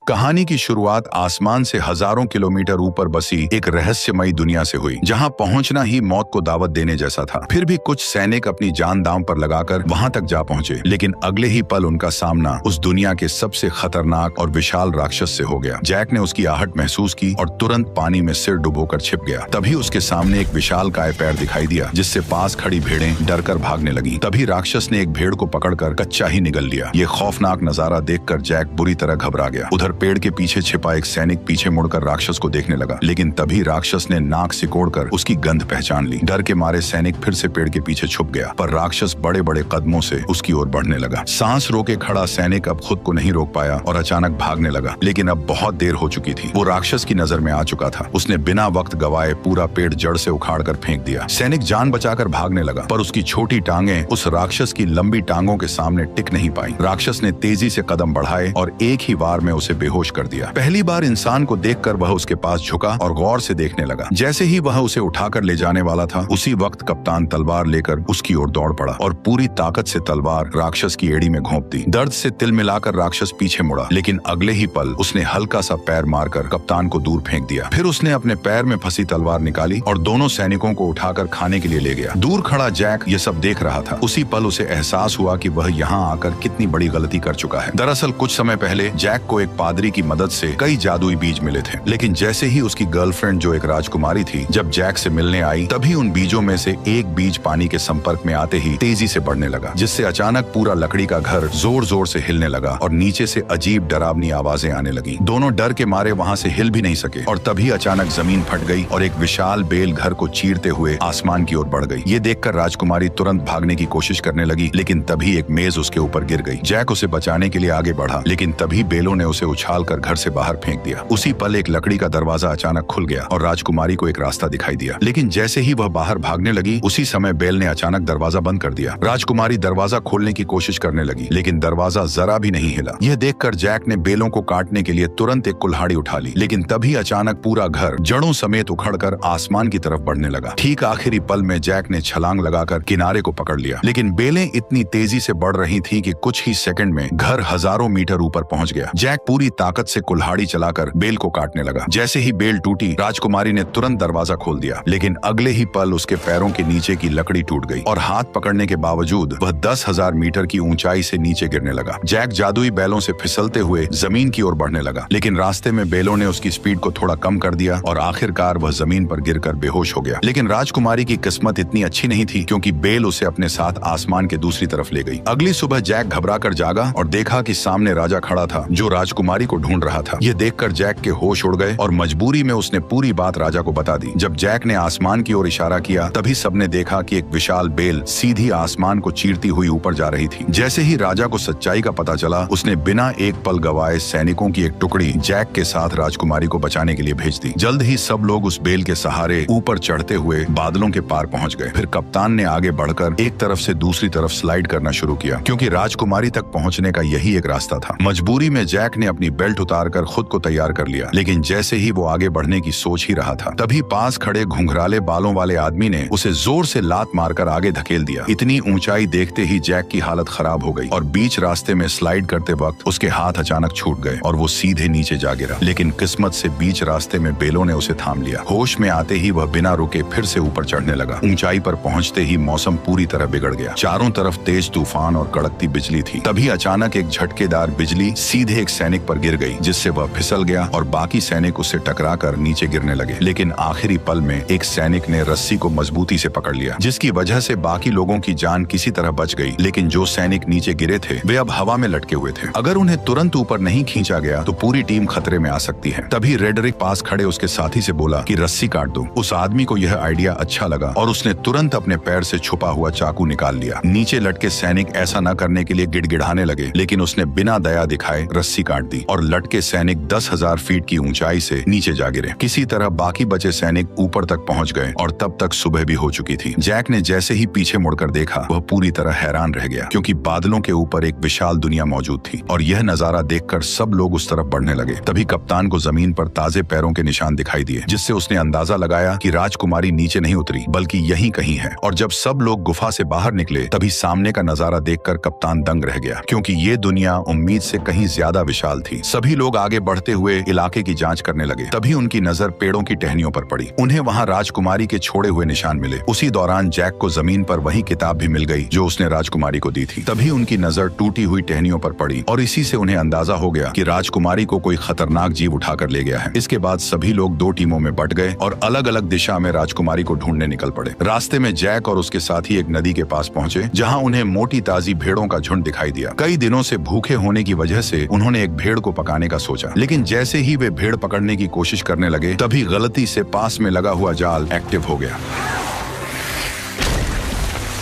कहानी की शुरुआत आसमान से हजारों किलोमीटर ऊपर बसी एक रहस्यमयी दुनिया से हुई, जहां पहुंचना ही मौत को दावत देने जैसा था। फिर भी कुछ सैनिक अपनी जान दांव पर लगाकर वहां तक जा पहुंचे, लेकिन अगले ही पल उनका सामना उस दुनिया के सबसे खतरनाक और विशाल राक्षस से हो गया। जैक ने उसकी आहट महसूस की और तुरंत पानी में सिर डुबोकर छिप गया। तभी उसके सामने एक विशालकाय पैर दिखाई दिया, जिससे पास खड़ी भेड़ें डरकर भागने लगी। तभी राक्षस ने एक भेड़ को पकड़कर कच्चा ही निगल लिया। ये खौफनाक नजारा देखकर जैक बुरी तरह घबरा गया। उधर पेड़ के पीछे छिपा एक सैनिक पीछे मुड़कर राक्षस को देखने लगा, लेकिन तभी राक्षस ने नाक सिकोड़कर उसकी गंध पहचान ली। डर के मारे सैनिक फिर से पेड़ के पीछे छुप गया, पर राक्षस बड़े बड़े कदमों से उसकी ओर बढ़ने लगा। सांस रोके खड़ा सैनिक अब खुद को नहीं रोक पाया और अचानक भागने लगा, लेकिन अब बहुत देर हो चुकी थी। वो राक्षस की नजर में आ चुका था। उसने बिना वक्त गवाए पूरा पेड़ जड़ से उखाड़कर फेंक दिया। सैनिक जान बचाकर भागने लगा, पर उसकी छोटी टांगें उस राक्षस की लंबी टांगों के सामने टिक नहीं पाई। राक्षस ने तेजी से कदम बढ़ाए और एक ही वार में उसे बेहोश कर दिया। पहली बार इंसान को देखकर वह उसके पास झुका और गौर से देखने लगा। जैसे ही वह उसे उठाकर ले जाने वाला था, उसी वक्त कप्तान तलवार लेकर उसकी ओर दौड़ पड़ा और पूरी ताकत से तलवार राक्षस की एड़ी में घोंप दी। दर्द से तिल मिलाकर राक्षस पीछे मुड़ा, लेकिन अगले ही पल उसने हल्का सा पैर मारकर कप्तान को दूर फेंक दिया। फिर उसने अपने पैर में फंसी तलवार निकाली और दोनों सैनिकों को उठाकर खाने के लिए ले गया। दूर खड़ा जैक ये सब देख रहा था। उसी पल उसे एहसास हुआ कि वह यहाँ आकर कितनी बड़ी गलती कर चुका है। दरअसल कुछ समय पहले जैक को एक पादरी की मदद से कई जादुई बीज मिले थे, लेकिन जैसे ही उसकी गर्लफ्रेंड जो एक राजकुमारी थी जब जैक से मिलने आई, तभी उन बीजों में से एक बीज पानी के संपर्क में आते ही तेजी से बढ़ने लगा, जिससे अचानक पूरा लकड़ी का घर जोर जोर से हिलने लगा और नीचे से अजीब डरावनी आवाजें आने लगी। दोनों डर के मारे वहां से हिल भी नहीं सके और तभी अचानक जमीन फट गई और एक विशाल बेल घर को चीरते हुए आसमान की ओर बढ़ गई। ये देखकर राजकुमारी तुरंत भागने की कोशिश करने लगी, लेकिन तभी एक मेज उसके ऊपर गिर गई। जैक उसे बचाने के लिए आगे बढ़ा, लेकिन तभी बेलों ने उसे उछालकर घर से बाहर फेंक दिया। उसी पल एक लकड़ी का दरवाजा अचानक खुल गया और राजकुमारी को एक रास्ता दिखाई दिया, लेकिन जैसे ही वह बाहर भागने लगी, उसी समय बेल ने अचानक दरवाजा बंद कर दिया। राजकुमारी दरवाजा खोलने की कोशिश करने लगी, लेकिन दरवाजा जरा भी नहीं हिला। यह देखकर जैक ने बेलों को काटने के लिए तुरंत एक कुल्हाड़ी उठा ली, लेकिन तभी अचानक पूरा घर जड़ों समेत उखड़कर आसमान की तरफ बढ़ने लगा। ठीक आखिरी पल में जैक ने छलांग लगाकर किनारे को पकड़ लिया, लेकिन बेलें इतनी तेजी से बढ़ रही थी कि कुछ ही सेकंड में घर हजारों मीटर ऊपर पहुंच गया। जैक पूरी ताकत से कुल्हाड़ी चलाकर बेल को काटने लगा। जैसे ही बेल टूटी, राजकुमारी ने तुरंत दरवाजा खोल दिया, लेकिन अगले ही पल उसके पैरों के नीचे की लकड़ी टूट गई और हाथ पकड़ने के बावजूद वह 10,000 मीटर की ऊंचाई से नीचे गिरने लगा। जैक जादुई बैलों से फिसलते हुए जमीन की ओर बढ़ने लगा, लेकिन रास्ते में बेलों ने उसकी स्पीड को थोड़ा कम कर दिया और आखिरकार वह जमीन पर गिरकर बेहोश हो गया। लेकिन राजकुमारी की किस्मत इतनी अच्छी नहीं थी, क्योंकि बेल उसे अपने साथ आसमान के दूसरी तरफ ले गई। अगली सुबह जैक घबराकर जागा और देखा कि सामने राजा खड़ा था, जो राजकुमारी को ढूंढ रहा था। यह देखकर जैक के होश उड़ गए और मजबूरी में उसने पूरी बात राजा को बता दी। जब जैक ने आसमान की ओर इशारा किया, तभी सबने देखा कि एक विशाल बेल सीधी आसमान को चीरती हुई ऊपर जा रही थी। जैसे ही राजा को सच्चाई का पता चला, उसने बिना एक पल गवाए सैनिकों की एक टुकड़ी जैक के साथ राजकुमारी को बचाने के लिए भेज दी। जल्द ही सब लोग उस बेल के सहारे ऊपर चढ़ते हुए बादलों के पार पहुंच गए। फिर कप्तान ने आगे बढ़कर एक तरफ से दूसरी तरफ स्लाइड करना शुरू किया, क्योंकि राजकुमारी तक पहुंचने का यही एक रास्ता था। मजबूरी में जैक ने अपनी बेल्ट उतारकर खुद को तैयार कर लिया, लेकिन जैसे ही वो आगे बढ़ने की सोच ही रहा था, तभी पास खड़े घुंघराले बालों वाले आदमी ने उसे जोर से लात मारकर आगे धकेल दिया। इतनी ऊंचाई देखते ही जैक की हालत खराब हो गई और बीच रास्ते में स्लाइड करते वक्त उसके हाथ अचानक छूट गए और वो सीधे नीचे जा गिरा। लेकिन किस्मत से बीच रास्ते में बेलों ने उसे थाम लिया। होश में आते ही वह बिना रुके फिर से ऊपर चढ़ने लगा। ऊंचाई पर पहुंचते ही मौसम पूरी तरह बिगड़ गया। चारों तरफ तेज तूफान और कड़कती बिजली थी। तभी अचानक एक झटकेदार बिजली सीधे एक सैनिक पर गिर गई, जिससे वह फिसल गया और बाकी सैनिक उससे टकराकर नीचे गिरने लगे। लेकिन आखिरी पल में एक सैनिक ने रस्सी को मजबूती से पकड़ लिया, जिसकी वजह से बाकी लोगों की जान किसी तरह बच गई। लेकिन जो सैनिक नीचे गिरे थे, वे अब हवा में लटके हुए थे। अगर उन्हें तुरंत ऊपर नहीं खींचा गया तो पूरी टीम खतरे में आ सकती है। तभी रेडरिक पास खड़े उसके साथी से बोला कि रस्सी काट दो। उस आदमी को यह आइडिया अच्छा लगा और उसने तुरंत अपने पैर से छुपा हुआ चाकू निकाल लिया। नीचे लटके सैनिक ऐसा न करने के लिए गिड़गिड़ाने लगे, लेकिन उसने बिना दया दिखाए रस्सी काट दी और लटके सैनिक 10,000 फीट की ऊंचाई से नीचे जा गिरे। किसी तरह बाकी बचे सैनिक ऊपर तक पहुंच गए और तब तक सुबह भी हो चुकी थी। जैक ने जैसे ही पीछे मुड़कर देखा, वह पूरी तरह हैरान रह गया, क्योंकि बादलों के ऊपर एक विशाल दुनिया मौजूद थी और यह नजारा देखकर सब लोग उस तरफ बढ़ने लगे। तभी कप्तान को जमीन पर ताजे पैरों के निशान दिखाई दिए, जिससे उसने अंदाजा लगाया कि राजकुमारी नीचे नहीं उतरी बल्कि यहीं कहीं है। और जब सब लोग गुफा से बाहर निकले, तभी सामने का नजारा देखकर कप्तान दंग रह गया, क्योंकि ये दुनिया उम्मीद से कहीं ज्यादा विशाल थी। थी। सभी लोग आगे बढ़ते हुए इलाके की जांच करने लगे। तभी उनकी नजर पेड़ों की टहनियों पर पड़ी। उन्हें वहां राजकुमारी के छोड़े हुए निशान मिले। उसी दौरान जैक को जमीन पर वही किताब भी मिल गई जो उसने राजकुमारी को दी थी। तभी उनकी नजर टूटी हुई टहनियों पर पड़ी और इसी से उन्हें अंदाजा हो गया कि राजकुमारी को कोई खतरनाक जीव उठाकर ले गया है। इसके बाद सभी लोग दो टीमों में बंट गए और अलग अलग दिशा में राजकुमारी को ढूंढने निकल पड़े। रास्ते में जैक और उसके साथी एक नदी के पास पहुंचे जहां उन्हें मोटी ताजी भेड़ों का झुंड दिखाई दिया। कई दिनों से भूखे होने की वजह से उन्होंने एक भेड़ को पकाने का सोचा, लेकिन जैसे ही वे भेड़ पकड़ने की कोशिश करने लगे तभी गलती से पास में लगा हुआ जाल एक्टिव हो गया।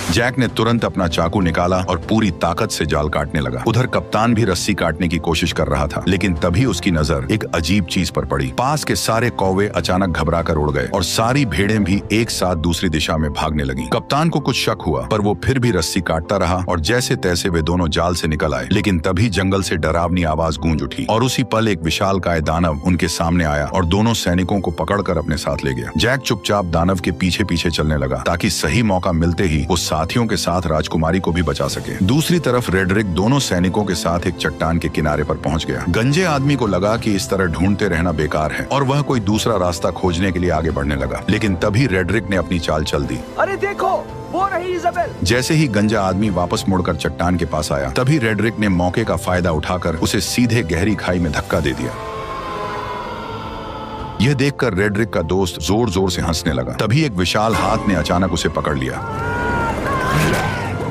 जैक ने तुरंत अपना चाकू निकाला और पूरी ताकत से जाल काटने लगा। उधर कप्तान भी रस्सी काटने की कोशिश कर रहा था, लेकिन तभी उसकी नजर एक अजीब चीज पर पड़ी। पास के सारे कौवे अचानक घबराकर उड़ गए और सारी भेड़ें भी एक साथ दूसरी दिशा में भागने लगीं। कप्तान को कुछ शक हुआ, पर वो फिर भी रस्सी काटता रहा और जैसे तैसे वे दोनों जाल से निकल आए। लेकिन तभी जंगल से डरावनी आवाज गूंज उठी और उसी पल एक विशालकाय दानव उनके सामने आया और दोनों सैनिकों को पकड़कर अपने साथ ले गया। जैक चुपचाप दानव के पीछे पीछे चलने लगा ताकि सही मौका मिलते ही वो साथियों के साथ राजकुमारी को भी बचा सके। दूसरी तरफ रेडरिक दोनों सैनिकों के साथ एक चट्टान के किनारे पर पहुंच गया। गंजे आदमी को लगा कि इस तरह ढूंढते रहना बेकार है और वह कोई दूसरा रास्ता खोजने के लिए आगे बढ़ने लगा। लेकिन तभी रेडरिक ने अपनी चाल चल दी। अरे देखो, वो रही इज़ाबेल। जैसे ही गंजा आदमी वापस मुड़कर चट्टान के पास आया तभी रेडरिक ने मौके का फायदा उठाकर उसे सीधे गहरी खाई में धक्का दे दिया। यह देखकर रेडरिक का दोस्त जोर जोर से हंसने लगा। तभी एक विशाल हाथ ने अचानक उसे पकड़ लिया।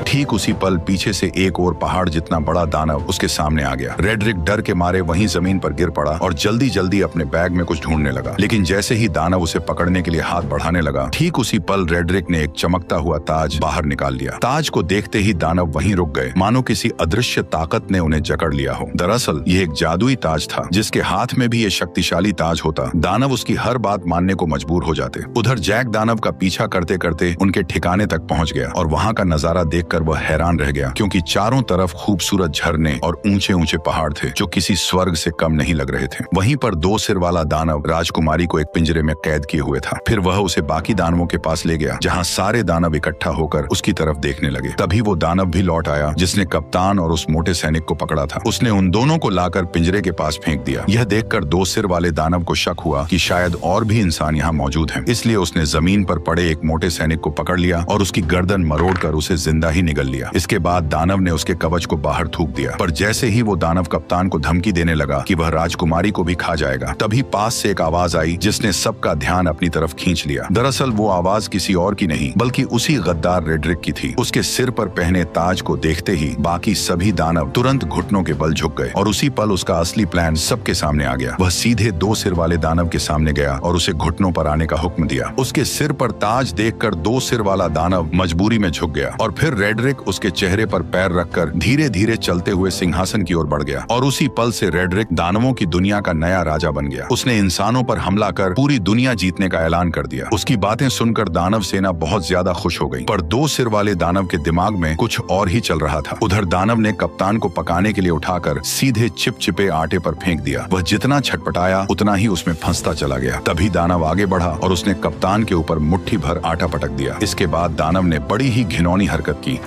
ठीक उसी पल पीछे से एक और पहाड़ जितना बड़ा दानव उसके सामने आ गया। रेडरिक डर के मारे वहीं जमीन पर गिर पड़ा और जल्दी जल्दी अपने बैग में कुछ ढूंढने लगा। लेकिन जैसे ही दानव उसे पकड़ने के लिए हाथ बढ़ाने लगा, ठीक उसी पल रेडरिक ने एक चमकता हुआ ताज बाहर निकाल लिया। ताज को देखते ही दानव वहीं रुक गए, मानो किसी अदृश्य ताकत ने उन्हें जकड़ लिया हो। दरअसल ये एक जादुई ताज था। जिसके हाथ में भी ये शक्तिशाली ताज होता, दानव उसकी हर बात मानने को मजबूर हो जाते। उधर जैक दानव का पीछा करते करते उनके ठिकाने तक पहुंच गया और वहां का नजारा देखकर वह हैरान रह गया, क्योंकि चारों तरफ खूबसूरत झरने और ऊंचे ऊंचे पहाड़ थे जो किसी स्वर्ग से कम नहीं लग रहे थे। वहीं पर दो सिर वाला दानव राजकुमारी को एक पिंजरे में कैद किए हुए था। फिर वह उसे बाकी दानवों के पास ले गया जहां सारे दानव इकट्ठा होकर उसकी तरफ देखने लगे। तभी वो दानव भी लौट आया जिसने कप्तान और उस मोटे सैनिक को पकड़ा था। उसने उन दोनों को लाकर पिंजरे के पास फेंक दिया। यह देखकर दो सिर वाले दानव को शक हुआ कि शायद और भी इंसान यहाँ मौजूद हैं। इसलिए उसने जमीन पर पड़े एक मोटे सैनिक को पकड़ लिया और उसकी गर्दन मरोड़कर उसे जिंदा ही निगल लिया। इसके बाद दानव ने उसके कवच को बाहर थूक दिया, पर जैसे ही वो दानव कप्तान को धमकी देने लगा कि वह राजकुमारी को भी खा जाएगा, तभी पास से एक आवाज आई जिसने सबका ध्यान अपनी तरफ खींच लिया। दरअसल वो आवाज किसी और की नहीं बल्कि उसी गद्दार रेडरिक की थी। उसके सिर पर पहने ताज को देखते ही बाकी सभी दानव तुरंत घुटनों के बल झुक गए और उसी पल उसका असली प्लान सबके सामने आ गया। वह सीधे दो सिर वाले दानव के सामने गया और उसे घुटनों पर आने का हुक्म दिया। उसके सिर पर ताज देखकर दो सिर वाला दानव मजबूरी में झुक गया और फिर रेडरिक उसके चेहरे पर पैर रखकर धीरे धीरे चलते हुए सिंहासन की ओर बढ़ गया और उसी पल से रेडरिक दानवों की दुनिया का नया राजा बन गया। उसने इंसानों पर हमला कर पूरी दुनिया जीतने का ऐलान कर दिया। उसकी बातें सुनकर दानव सेना बहुत ज्यादा खुश हो गई, पर दो सिर वाले दानव के दिमाग में कुछ और ही चल रहा था। उधर दानव ने कप्तान को पकाने के लिए उठाकर सीधे चिपचिपे आटे पर फेंक दिया। वह जितना छटपटाया उतना ही उसमें फंसता चला गया। तभी दानव आगे बढ़ा और उसने कप्तान के ऊपर मुट्ठी भर आटा पटक दिया। इसके बाद दानव ने बड़ी ही घिनौनी हरकत की।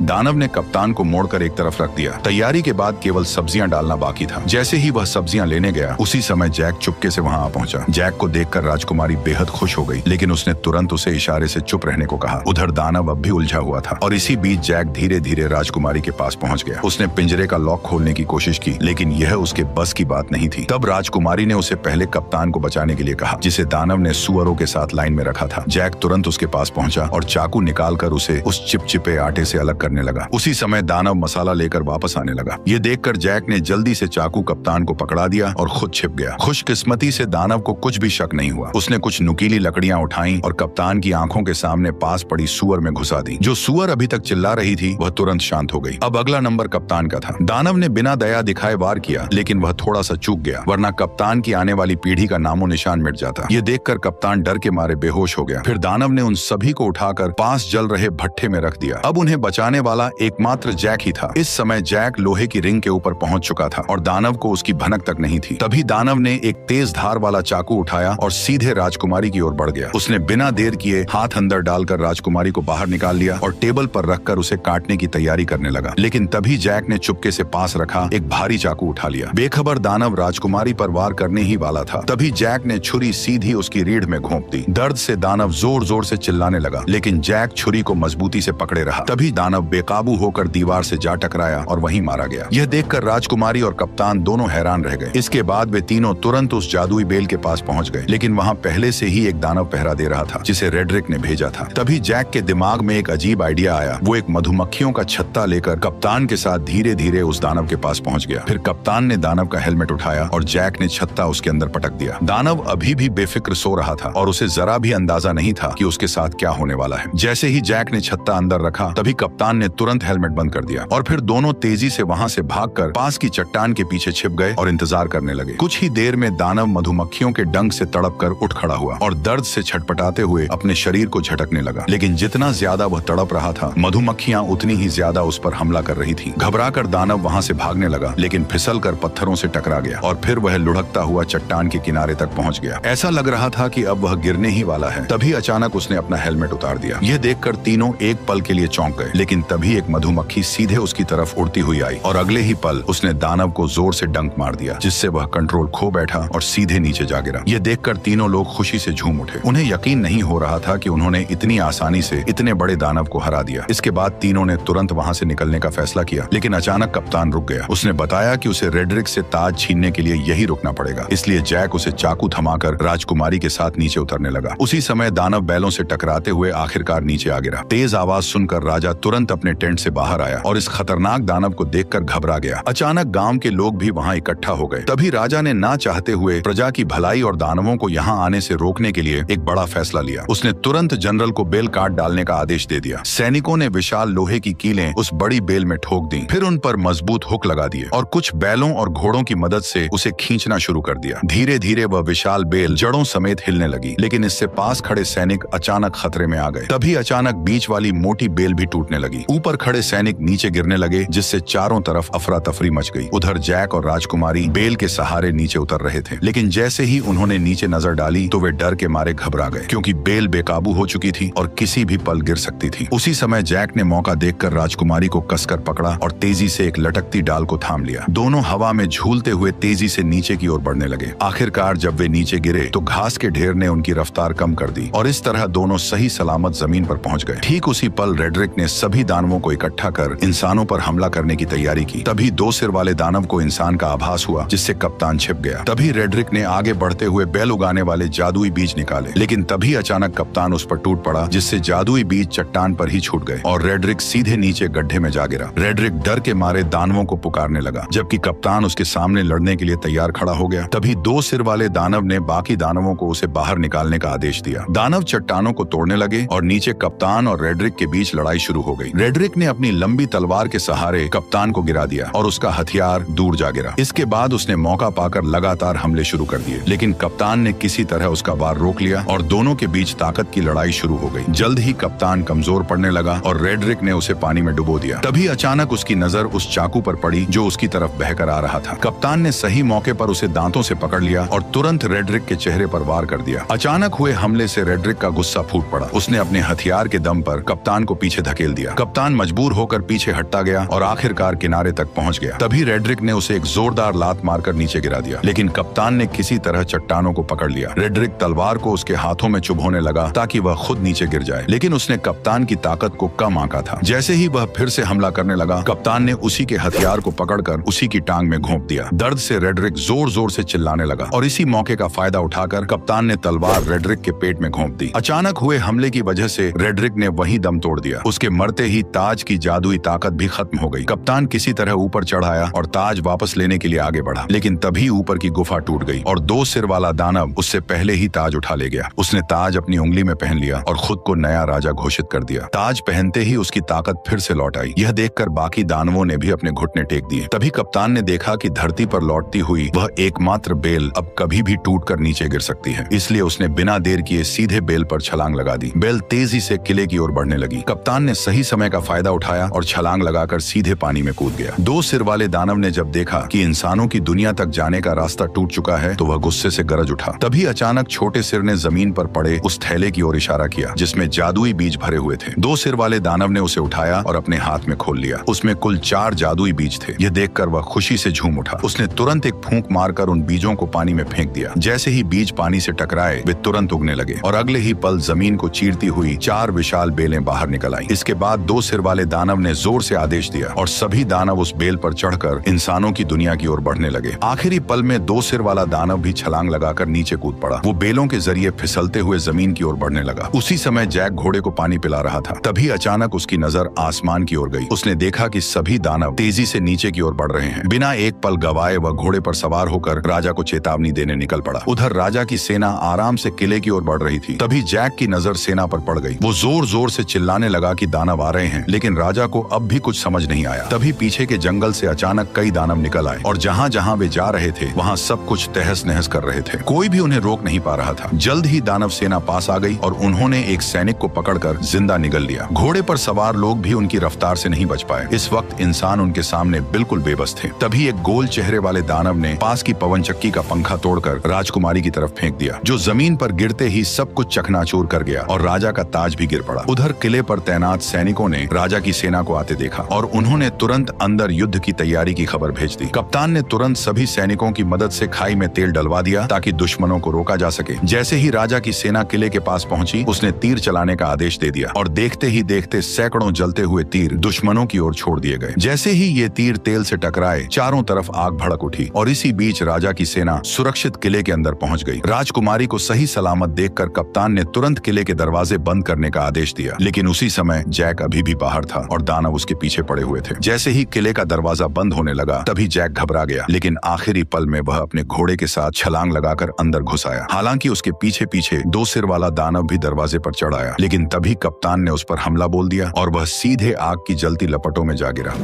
दानव ने कप्तान को मोड़कर एक तरफ रख दिया। तैयारी के बाद केवल सब्जियां डालना बाकी था। जैसे ही वह सब्जियां लेने गया उसी समय जैक चुपके से वहां आ पहुंचा। जैक को देखकर राजकुमारी बेहद खुश हो गई, लेकिन उसने तुरंत उसे इशारे से चुप रहने को कहा। उधर दानव अब भी उलझा हुआ था और इसी बीच जैक धीरे धीरे राजकुमारी के पास पहुंच गया। उसने पिंजरे का लॉक खोलने की कोशिश की, लेकिन यह उसके बस की बात नहीं थी। तब राजकुमारी ने उसे पहले कप्तान को बचाने के लिए कहा, जिसे दानव ने सुअरों के साथ लाइन में रखा था। जैक तुरंत उसके पास पहुंचा और चाकू निकालकर उसे उस चिपचिपे आटे से अलग करने लगा। उसी समय दानव मसाला लेकर वापस आने लगा। ये देखकर जैक ने जल्दी से चाकू कप्तान को पकड़ा दिया और खुद छिप गया। खुशकिस्मती से दानव को कुछ भी शक नहीं हुआ। उसने कुछ नुकीली लकड़ियां उठाई और कप्तान की आंखों के सामने पास पड़ी सुअर में घुसा दी। जो सुअर अभी तक चिल्ला रही थी वह तुरंत शांत हो गई। अब अगला नंबर कप्तान का था। दानव ने बिना दया दिखाए वार किया, लेकिन वह थोड़ा सा चूक गया, वरना कप्तान की आने वाली पीढ़ी का नामो निशान मिट जाता। ये देखकर कप्तान डर के मारे बेहोश हो गया। फिर दानव ने उन सभी को उठाकर पास जल रहे भट्ठे में रख दिया। अब उन्हें बचाने वाला एकमात्र जैक ही था। इस समय जैक लोहे की रिंग के ऊपर पहुंच चुका था और दानव को उसकी भनक तक नहीं थी। तभी दानव ने एक तेज धार वाला चाकू उठाया और सीधे राजकुमारी की ओर बढ़ गया। उसने बिना देर किए हाथ अंदर डालकर राजकुमारी को बाहर निकाल लिया और टेबल पर रखकर उसे काटने की तैयारी करने लगा। लेकिन तभी जैक ने चुपके से पास रखा एक भारी चाकू उठा लिया। बेखबर दानव राजकुमारी पर वार करने ही वाला था। तभी जैक ने छुरी सीधी उसकी रीढ़ में घोंप दी। दर्द से दानव जोर जोर से चिल्लाने लगा, लेकिन जैक छुरी को मजबूती से पकड़े रहा। तभी दानव बेकाबू होकर दीवार से जा टकराया और वहीं मारा गया। यह देखकर राजकुमारी और कप्तान दोनों हैरान रह गए। इसके बाद वे तीनों तुरंत उस जादुई बेल के पास पहुंच गए, लेकिन वहां पहले से ही एक दानव पहरा दे रहा था जिसे रेड्रिक ने भेजा था। तभी जैक के दिमाग में एक अजीब आइडिया आया। वो एक मधुमक्खियों का छत्ता लेकर कप्तान के साथ धीरे धीरे उस दानव के पास पहुंच गया। फिर कप्तान ने दानव का हेलमेट उठाया और जैक ने छत्ता उसके अंदर पटक दिया। दानव अभी भी बेफिक्र सो रहा था और उसे जरा भी अंदाजा नहीं था कि उसके साथ क्या होने वाला है। जैसे ही जैक ने छत्ता अंदर रखा, तभी कप्तान ने तुरंत हेलमेट बंद कर दिया और फिर दोनों तेजी से वहां से भागकर पास की चट्टान के पीछे छिप गए और इंतजार करने लगे। कुछ ही देर में दानव मधुमक्खियों के डंक से तड़प कर उठ खड़ा हुआ और दर्द से छटपटाते हुए अपने शरीर को झटकने लगा। लेकिन जितना ज्यादा वह तड़प रहा था, मधुमक्खियां उतनी ही ज्यादा उस पर हमला कर रही थीं। घबराकर दानव वहां से भागने लगा, लेकिन फिसलकर पत्थरों से टकरा गया और फिर वह लुढ़कता हुआ चट्टान के किनारे तक पहुंच गया। ऐसा लग रहा था कि अब वह गिरने ही वाला है। तभी अचानक उसने अपना हेलमेट उतार दिया। यह देखकर तीनों एक पल के लिए चौंक गए, लेकिन तभी एक मधुमक्खी सीधे उसकी तरफ उड़ती हुई आई और अगले ही पल उसने दानव को जोर से डंक मार दिया, जिससे वह कंट्रोल खो बैठा और सीधे नीचे जा गिरा। यह देखकर तीनों लोग खुशी से झूम उठे। उन्हें यकीन नहीं हो रहा था कि उन्होंने इतनी आसानी से इतने बड़े दानव को हरा दिया। इसके बाद तीनों ने तुरंत वहां से निकलने का फैसला किया, लेकिन अचानक कप्तान रुक गया। उसने बताया कि उसे रेड्रिक से ताज छीनने के लिए यही रुकना पड़ेगा। इसलिए जैक उसे चाकू थमाकर राजकुमारी के साथ नीचे उतरने लगा। उसी समय दानव बैलों से टकराते हुए आखिरकार नीचे आ गिरा। तेज आवाज सुनकर राजा तुरंत अपने टेंट से बाहर आया और इस खतरनाक दानव को देखकर घबरा गया। अचानक गांव के लोग भी वहां इकट्ठा हो गए। तभी राजा ने ना चाहते हुए प्रजा की भलाई और दानवों को यहाँ आने से रोकने के लिए एक बड़ा फैसला लिया। उसने तुरंत जनरल को बेल काट डालने का आदेश दे दिया। सैनिकों ने विशाल लोहे की कीलें उस बड़ी बेल में ठोक दी, फिर उन पर मजबूत हुक लगा दिए और कुछ बैलों और घोड़ों की मदद से उसे खींचना शुरू कर दिया। धीरे धीरे वह विशाल बेल जड़ों समेत हिलने लगी, लेकिन इससे पास खड़े सैनिक अचानक खतरे में आ गए। तभी अचानक बीच वाली मोटी बेल भी टूटने लगी। ऊपर खड़े सैनिक नीचे गिरने लगे, जिससे चारों तरफ अफरा तफरी मच गई। उधर जैक और राजकुमारी बेल के सहारे नीचे उतर रहे थे, लेकिन जैसे ही उन्होंने नीचे नजर डाली तो वे डर के मारे घबरा गए, क्योंकि बेल बेकाबू हो चुकी थी और किसी भी पल गिर सकती थी। उसी समय जैक ने मौका देखकर राजकुमारी को कसकर पकड़ा और तेजी से एक लटकती डाल को थाम लिया। दोनों हवा में झूलते हुए तेजी से नीचे की ओर बढ़ने लगे। आखिरकार जब वे नीचे गिरे तो घास के ढेर ने उनकी रफ्तार कम कर दी और इस तरह दोनों सही सलामत जमीन पर पहुंच गए। ठीक उसी पल रेड्रिक ने सभी दानवों को इकट्ठा कर इंसानों पर हमला करने की तैयारी की। तभी दो सिर वाले दानव को इंसान का आभास हुआ, जिससे कप्तान छिप गया। तभी रेड्रिक ने आगे बढ़ते हुए बैल उगाने वाले जादुई बीज निकाले, लेकिन तभी अचानक कप्तान उस पर टूट पड़ा, जिससे जादुई बीज चट्टान पर ही छूट गए और रेड्रिक सीधे नीचे गड्ढे में जा गिरा। रेड्रिक डर के मारे दानवों को पुकारने लगा, जबकि कप्तान उसके सामने लड़ने के लिए तैयार खड़ा हो गया। तभी दो सिर वाले दानव ने बाकी दानवों को उसे बाहर निकालने का आदेश दिया। दानव चट्टानों को तोड़ने लगे और नीचे कप्तान और रेड्रिक के बीच लड़ाई शुरू हो गई। रेड्रिक ने अपनी लंबी तलवार के सहारे कप्तान को गिरा दिया और उसका हथियार दूर जा गिरा। इसके बाद उसने मौका पाकर लगातार हमले शुरू कर दिए, लेकिन कप्तान ने किसी तरह उसका वार रोक लिया और दोनों के बीच ताकत की लड़ाई शुरू हो गई। जल्द ही कप्तान कमजोर पड़ने लगा और रेड्रिक ने उसे पानी में डुबो दिया। तभी अचानक उसकी नजर उस चाकू पर पड़ी जो उसकी तरफ बहकर आ रहा था। कप्तान ने सही मौके पर उसे दांतों से पकड़ लिया और तुरंत रेड्रिक के चेहरे पर वार कर दिया। अचानक हुए हमले से रेड्रिक का गुस्सा फूट पड़ा। उसने अपने हथियार के दम पर कप्तान को पीछे धकेल दिया। कप्तान मजबूर होकर पीछे हटता गया और आखिरकार किनारे तक पहुंच गया। तभी रेड्रिक ने उसे एक जोरदार लात मारकर नीचे गिरा दिया, लेकिन कप्तान ने किसी तरह चट्टानों को पकड़ लिया। रेड्रिक तलवार को उसके हाथों में चुभोने लगा ताकि वह खुद नीचे गिर जाए, लेकिन उसने कप्तान की ताकत को कम आंका था। जैसे ही वह फिर से हमला करने लगा, कप्तान ने उसी के हथियार को पकड़कर उसी की टांग में घोंप दिया। दर्द से रेड्रिक जोर जोर से चिल्लाने लगा और इसी मौके का फायदा उठाकर कप्तान ने तलवार रेड्रिक के पेट में घोंप दी। अचानक हुए हमले की वजह से रेड्रिक ने वहीं दम तोड़ दिया। उसके मरते ही ताज की जादुई ताकत भी खत्म हो गई। कप्तान किसी तरह ऊपर चढ़ आया और ताज वापस लेने के लिए आगे बढ़ा, लेकिन तभी ऊपर की गुफा टूट गई और दो सिर वाला दानव उससे पहले ही ताज उठा ले गया। उसने ताज अपनी उंगली में पहन लिया और खुद को नया राजा घोषित कर दिया। ताज पहनते ही उसकी ताकत फिर से लौट आई। यह देखकर बाकी दानवों ने भी अपने घुटने टेक दिए। तभी कप्तान ने देखा कि धरती पर लौटती हुई वह एकमात्र बेल अब कभी भी टूटकर नीचे गिर सकती है, इसलिए उसने बिना देर किए सीधे बेल पर छलांग लगा दी। बेल तेजी से किले की ओर बढ़ने लगी। कप्तान ने सही समय समय का फायदा उठाया और छलांग लगाकर सीधे पानी में कूद गया। दो सिर वाले दानव ने जब देखा कि इंसानों की दुनिया तक जाने का रास्ता टूट चुका है तो वह गुस्से से गरज उठा। तभी अचानक छोटे सिर ने जमीन पर पड़े उस थैले की ओर इशारा किया जिसमें जादुई बीज भरे हुए थे। दो सिर वाले दानव ने उसे उठाया और अपने हाथ में खोल लिया। उसमें कुल 4 जादुई बीज थे। यह देखकर वह खुशी से झूम उठा। उसने तुरंत एक फूंक मारकर उन बीजों को पानी में फेंक दिया। जैसे ही बीज पानी से टकराए वे तुरंत उगने लगे और अगले ही पल जमीन को चीरती हुई 4 विशाल बेलें बाहर निकल आईं। इसके बाद दो सिर वाले दानव ने जोर से आदेश दिया और सभी दानव उस बेल पर चढ़कर इंसानों की दुनिया की ओर बढ़ने लगे। आखिरी पल में दो सिर वाला दानव भी छलांग लगाकर नीचे कूद पड़ा। वो बेलों के जरिए फिसलते हुए जमीन की ओर बढ़ने लगा। उसी समय जैक घोड़े को पानी पिला रहा था। तभी अचानक उसकी नजर आसमान की ओर गई। उसने देखा कि सभी दानव तेजी से नीचे की ओर बढ़ रहे हैं। बिना एक पल गवाए वह घोड़े पर सवार होकर राजा को चेतावनी देने निकल पड़ा। उधर राजा की सेना आराम से किले की ओर बढ़ रही थी। तभी जैक की नजर सेना पर पड़ गई। वो जोर जोर से चिल्लाने लगा कि दानव आ रहे हैं, लेकिन राजा को अब भी कुछ समझ नहीं आया। तभी पीछे के जंगल से अचानक कई दानव निकल आए और जहाँ जहाँ वे जा रहे थे वहाँ सब कुछ तहस नहस कर रहे थे। कोई भी उन्हें रोक नहीं पा रहा था। जल्द ही दानव सेना पास आ गई और उन्होंने एक सैनिक को पकड़कर जिंदा निगल लिया। घोड़े पर सवार लोग भी उनकी रफ्तार से नहीं बच पाए। इस वक्त इंसान उनके सामने बिल्कुल बेबस थे। तभी एक गोल चेहरे वाले दानव ने पास की पवन चक्की का पंखा तोड़कर राजकुमारी की तरफ फेंक दिया, जो जमीन पर गिरते ही सब कुछ चकनाचूर कर गया और राजा का ताज भी गिर पड़ा। उधर किले पर तैनात सैनिकों ने राजा की सेना को आते देखा और उन्होंने तुरंत अंदर युद्ध की तैयारी की खबर भेज दी। कप्तान ने तुरंत सभी सैनिकों की मदद से खाई में तेल डलवा दिया ताकि दुश्मनों को रोका जा सके। जैसे ही राजा की सेना किले के पास पहुंची, उसने तीर चलाने का आदेश दे दिया और देखते ही देखते सैकड़ों जलते हुए तीर दुश्मनों की ओर छोड़ दिए गए। जैसे ही ये तीर तेल से टकराए, चारों तरफ आग भड़क उठी और इसी बीच राजा की सेना सुरक्षित किले के अंदर पहुंच गई। राजकुमारी को सही सलामत देखकर कप्तान ने तुरंत किले के दरवाजे बंद करने का आदेश दिया, लेकिन उसी समय जैक अभी भी बाहर था और दानव उसके पीछे पड़े हुए थे। जैसे ही किले का दरवाजा बंद होने लगा, तभी जैक घबरा गया, लेकिन आखिरी पल में वह अपने घोड़े के साथ छलांग लगाकर अंदर घुस आया। हालांकि उसके पीछे पीछे दो सिर वाला दानव भी दरवाजे पर चढ़ आया, लेकिन तभी कप्तान ने उस पर हमला बोल दिया और वह सीधे आग की जलती लपटों में जा गिरा।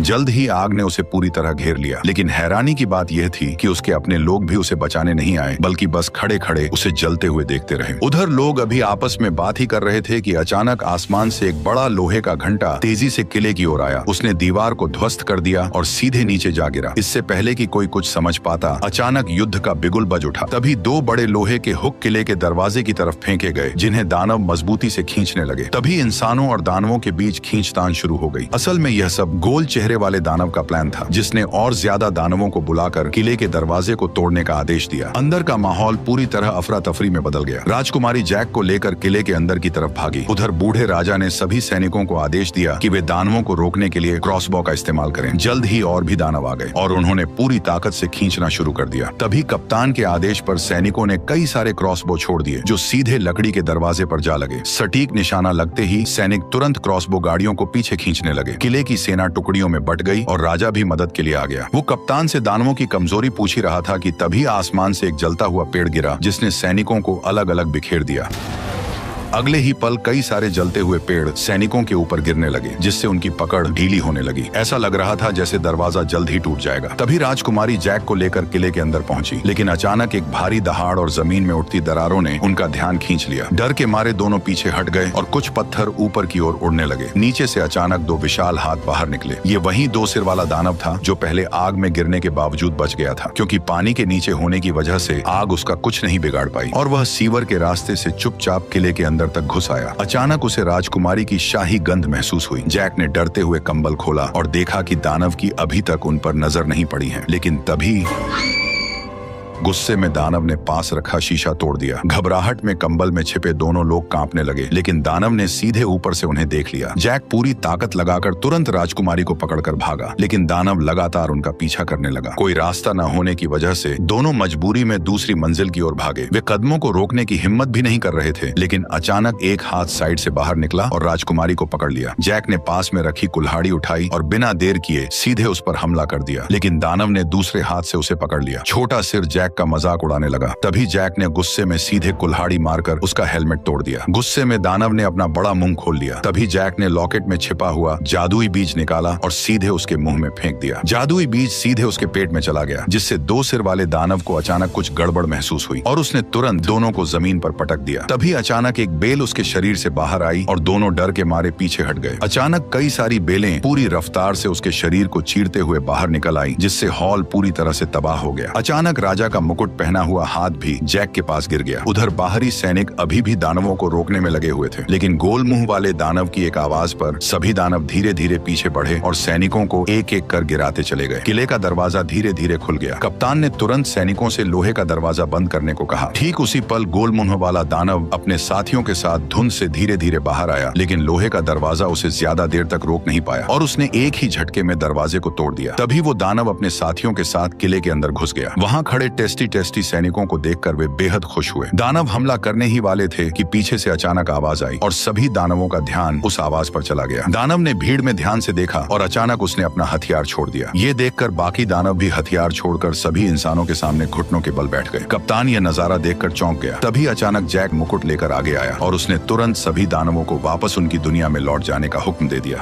जल्द ही आग ने उसे पूरी तरह घेर लिया, लेकिन हैरानी की बात यह थी कि उसके अपने लोग भी उसे बचाने नहीं आए, बल्कि बस खड़े खड़े उसे जलते हुए देखते रहे। उधर लोग अभी आपस में बात ही कर रहे थे कि अचानक आसमान से एक बड़ा लोहे का घंटा तेजी से किले की ओर आया। उसने दीवार को ध्वस्त कर दिया और सीधे नीचे जा गिरा। इससे पहले कि कोई कुछ समझ पाता, अचानक युद्ध का बिगुल बज उठा। तभी 2 बड़े लोहे के हुक किले के दरवाजे की तरफ फेंके गए, जिन्हें दानव मजबूती से खींचने लगे। तभी इंसानों और दानवों के बीच खींचतान शुरू हो गई। असल में यह सब गोल चेहरे वाले दानव का प्लान था, जिसने और ज्यादा दानवों को बुलाकर किले के दरवाजे को तोड़ने का आदेश दिया। अंदर का माहौल पूरी तरह अफरा तफरी में बदल गया। राजकुमारी जैक को लेकर किले के अंदर की तरफ भागी। उधर बूढ़े राजा ने सभी सैनिकों को आदेश दिया कि वे दानवों को रोकने के लिए क्रॉसबो का इस्तेमाल करें। जल्द ही और भी दानव आ गए और उन्होंने पूरी ताकत से खींचना शुरू कर दिया। तभी कप्तान के आदेश पर सैनिकों ने कई सारे क्रॉसबो छोड़ दिए, जो सीधे लकड़ी के दरवाजे पर जा लगे। सटीक निशाना लगते ही सैनिक तुरंत क्रॉसबो गाड़ियों को पीछे खींचने लगे। किले की सेना टुकड़ियों में बट गई और राजा भी मदद के लिए आ गया। वो कप्तान से दानवों की कमजोरी पूछ ही रहा था कि तभी आसमान से एक जलता हुआ पेड़ गिरा, जिसने सैनिकों को अलग अलग बिखेर दिया। अगले ही पल कई सारे जलते हुए पेड़ सैनिकों के ऊपर गिरने लगे, जिससे उनकी पकड़ ढीली होने लगी। ऐसा लग रहा था जैसे दरवाजा जल्द ही टूट जाएगा। तभी राजकुमारी जैक को लेकर किले के अंदर पहुंची, लेकिन अचानक एक भारी दहाड़ और जमीन में उठती दरारों ने उनका ध्यान खींच लिया। डर के मारे दोनों पीछे हट गए और कुछ पत्थर ऊपर की ओर उड़ने लगे। नीचे से अचानक 2 विशाल हाथ बाहर निकले। ये वही 2 सिर वाला दानव था जो पहले आग में गिरने के बावजूद बच गया था, क्योंकि पानी के नीचे होने की वजह से आग उसका कुछ नहीं बिगाड़ पाई और वह सीवर के रास्ते से चुपचाप किले के अंदर तक घुस आया। अचानक उसे राजकुमारी की शाही गंध महसूस हुई। जैक ने डरते हुए कंबल खोला और देखा कि दानव की अभी तक उन पर नजर नहीं पड़ी है, लेकिन तभी गुस्से में दानव ने पास रखा शीशा तोड़ दिया। घबराहट में कंबल में छिपे दोनों लोग कांपने लगे, लेकिन दानव ने सीधे ऊपर से उन्हें देख लिया। जैक पूरी ताकत लगाकर तुरंत राजकुमारी को पकड़कर भागा, लेकिन दानव लगातार उनका पीछा करने लगा। कोई रास्ता न होने की वजह से दोनों मजबूरी में दूसरी मंजिल की ओर भागे। वे कदमों को रोकने की हिम्मत भी नहीं कर रहे थे, लेकिन अचानक एक हाथ साइड से बाहर निकला और राजकुमारी को पकड़ लिया। जैक ने पास में रखी कुल्हाड़ी उठाई और बिना देर किए सीधे उस पर हमला कर दिया, लेकिन दानव ने दूसरे हाथ से उसे पकड़ लिया। छोटा सिर जैक जैक का मजाक उड़ाने लगा। तभी जैक ने गुस्से में सीधे कुल्हाड़ी मारकर उसका हेलमेट तोड़ दिया। गुस्से में दानव ने अपना बड़ा मुंह खोल लिया। तभी जैक ने लॉकेट में छिपा हुआ जादुई बीज निकाला और सीधे उसके मुंह में फेंक दिया। जादुई बीज सीधे उसके पेट में चला गया, जिससे 2 सिर वाले दानव को अचानक कुछ गड़बड़ महसूस हुई और उसने तुरंत दोनों को जमीन पर पटक दिया। तभी अचानक एक बेल उसके शरीर से बाहर आई और दोनों डर के मारे पीछे हट गए। अचानक कई सारी बेलें पूरी रफ्तार से उसके शरीर को चीरते हुए बाहर निकल आई, जिससे हॉल पूरी तरह से तबाह हो गया। अचानक राजा का मुकुट पहना हुआ हाथ भी जैक के पास गिर गया। उधर बाहरी सैनिक अभी भी दानवों को रोकने में लगे हुए थे, लेकिन गोल मुंह वाले दानव की एक आवाज पर सभी दानव धीरे धीरे पीछे बढ़े और सैनिकों को एक एक कर गिराते चले गए। किले का दरवाजा धीरे धीरे खुल गया। कप्तान ने तुरंत सैनिकों से लोहे का दरवाजा बंद करने को कहा। ठीक उसी पल गोल मुंह वाला दानव अपने साथियों के साथ धुंध से धीरे धीरे बाहर आया, लेकिन लोहे का दरवाजा उसे ज्यादा देर तक रोक नहीं पाया और उसने एक ही झटके में दरवाजे को तोड़ दिया। तभी वो दानव अपने साथियों के साथ किले के अंदर घुस गया। वहां खड़े टेस्टी सैनिकों को देखकर वे बेहद खुश हुए। दानव हमला करने ही वाले थे कि पीछे से अचानक आवाज आई और सभी दानवों का ध्यान उस आवाज पर चला गया। दानव ने भीड़ में ध्यान से देखा और अचानक उसने अपना हथियार छोड़ दिया। ये देखकर बाकी दानव भी हथियार छोड़कर सभी इंसानों के सामने घुटनों के बल बैठ गए। कप्तान यह नजारा देखकर चौंक गया। तभी अचानक जैक मुकुट लेकर आगे आया और उसने तुरंत सभी दानवों को वापस उनकी दुनिया में लौट जाने का हुक्म दे दिया।